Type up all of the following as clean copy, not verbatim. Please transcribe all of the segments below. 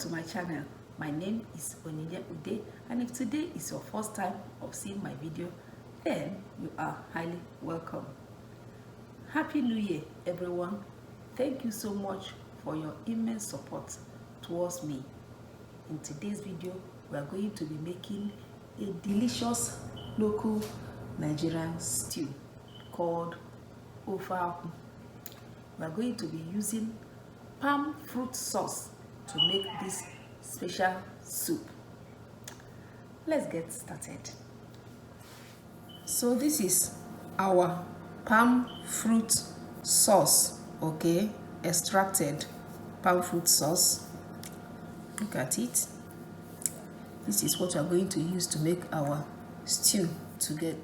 to my channel. My name is Ude, and if today is your first time of seeing my video, then you are highly welcome. Happy New Year, everyone. Thank you so much for your immense support towards me. In today's video, we are going to be making a delicious local Nigerian stew called ofeakwu. We are going to be using palm fruit sauce to make this special soup. Let's get started. So this is our palm fruit sauce, okay, extracted palm fruit sauce. Look at it. This is what we are going to use to make our stew together.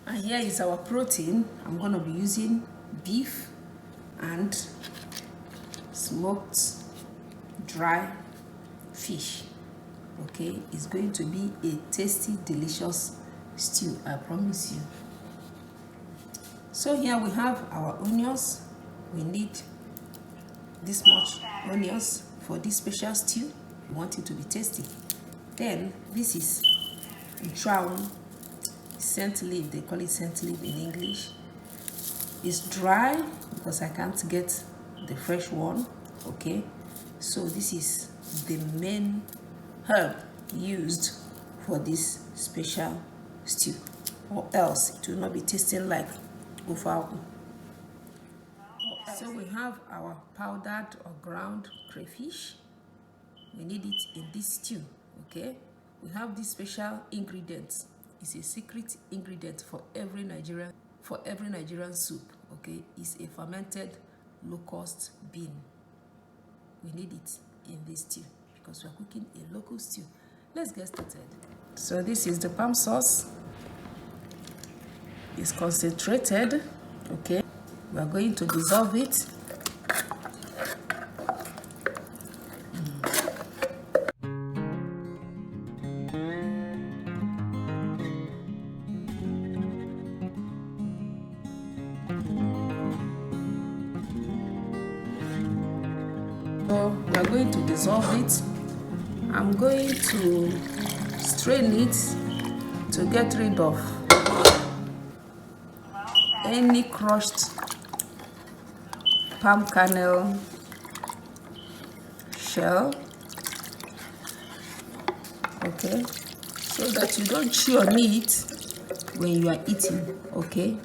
And here is our protein. I'm going to be using beef and smoked dry fish. Okay, it's going to be a tasty, delicious stew, I promise you. So here we have our onions. We need this much onions for this special stew. We want it to be tasty. Then this is Nchuanwu, scent leaf. They call it scent leaf in English. It's dry because I can't get the fresh one. Okay, so this is the main herb used for this special stew, or else it will not be tasting like ofeakwu. So we have our powdered or ground crayfish. We need it in this stew. Okay, we have this special ingredient. It's a secret ingredient for every Nigerian soup. Okay, it's a fermented locust bean. We need it in this stew because we are cooking a local stew. Let's get started. So this is the palm sauce. It's concentrated. Okay, we are going to dissolve it. So we are going to dissolve it. I'm going to strain it to get rid of any crushed palm kernel shell. Okay, so that you don't chew on it when you are eating. Okay,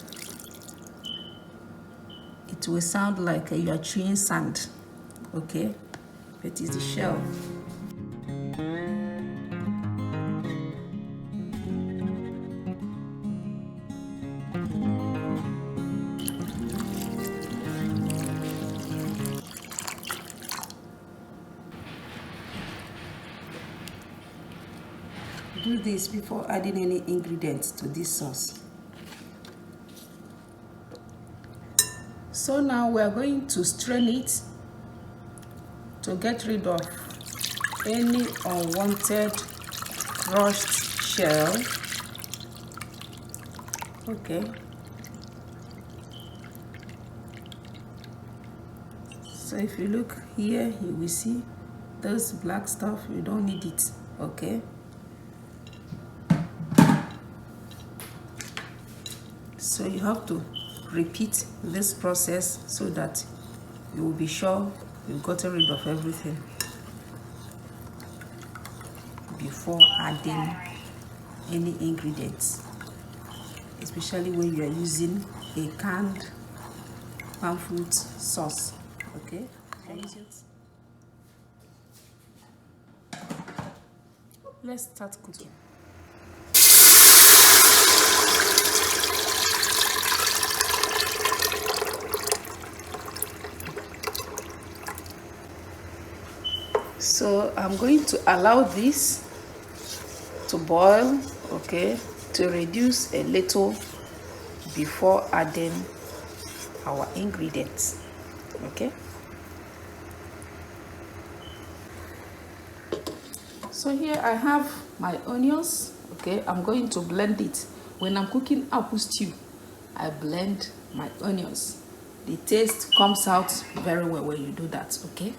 it will sound like you are chewing sand. Okay, it is the shell. Do this before adding any ingredients to this sauce. So now we are going to strain it to get rid of any unwanted crushed shell. Okay. So if you look here, you will see those black stuff. You don't need it. Okay. So you have to repeat this process so that you will be sure you've gotten rid of everything before adding any ingredients, especially when you are using a canned palm fruit sauce. Okay, let's start cooking. So I'm going to allow this to boil, okay, to reduce a little before adding our ingredients. Okay. So here I have my onions. Okay, I'm going to blend it. When I'm cooking akwu stew, I blend my onions. The taste comes out very well when you do that. Okay.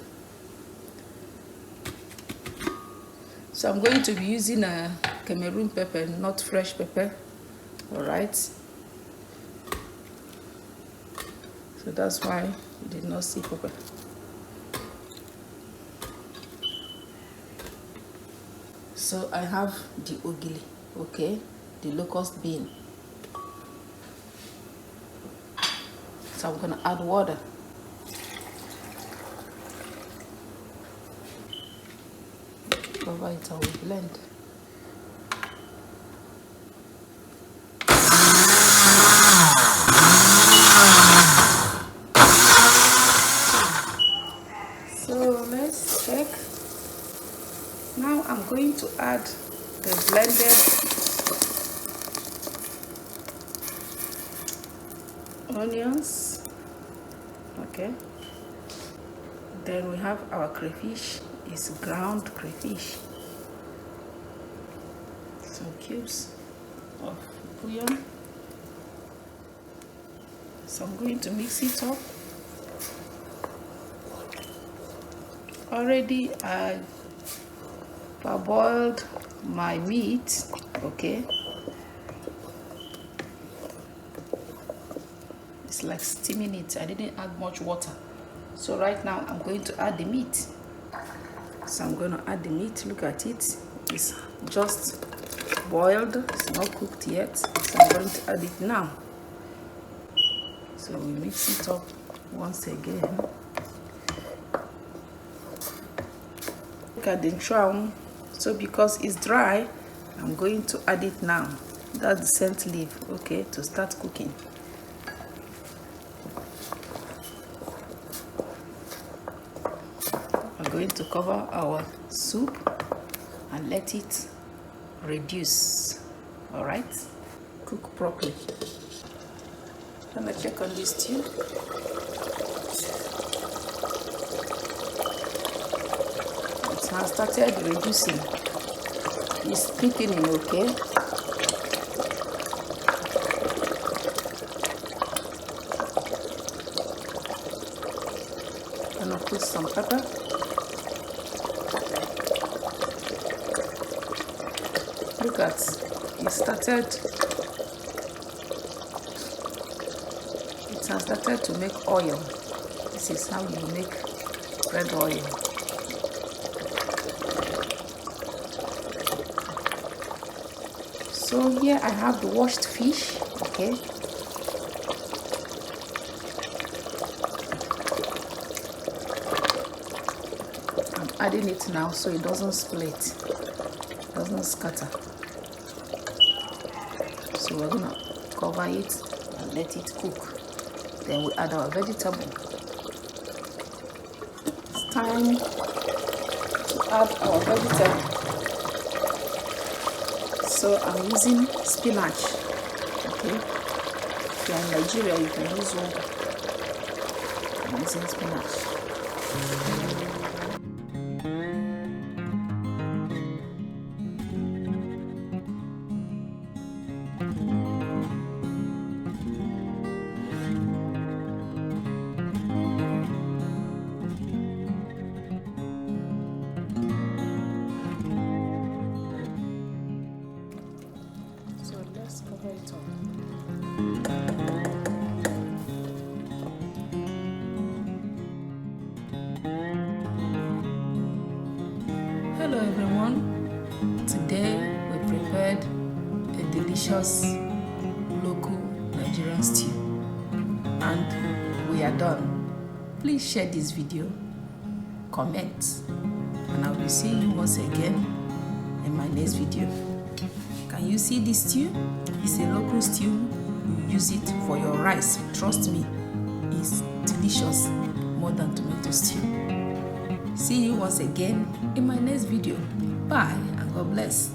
So I'm going to be using a Cameroon pepper, not fresh pepper. All right. So that's why you did not see pepper. So I have the ogili, okay, the locust bean. So I'm gonna add water. Cover it, I will blend. So let's check. Now I'm going to add the blended onions. Okay. Then we have our crayfish. It's ground crayfish. Some cubes of bouillon. So I'm going to mix it up. Already I parboiled my meat, okay. It's like steaming it. I didn't add much water. So right now I'm going to add the meat. So I'm going to add the meat. Look at it. It's just boiled. It's not cooked yet. So I'm going to add it now. So we mix it up once again. Look at the Nchuanwu. So because it's dry, I'm going to add it now. That's the scent leaf, okay, to start cooking. I'm going to cover our soup and let it reduce. All right, cook properly. I'm gonna check on this stew. It has started reducing. It's thickening, okay. I'm gonna put some pepper. Look at it started. It has started to make oil. This is how you make red oil. So here I have the washed fish, okay. I'm adding it now so it doesn't split, doesn't scatter. So we're gonna cover it and let it cook. Then we add our vegetable. It's time to add our vegetable. So I'm using spinach, okay. If you're in Nigeria, you can use one. I'm using spinach. Let's cover it up. Hello everyone. Today we prepared a delicious local Nigerian stew and we are done. Please share this video, comment, and I will see you once again in my next video. Can you see this stew? It's a local stew. You use it for your rice. Trust me, it's delicious more than tomato stew. See you once again in my next video. Bye and God bless.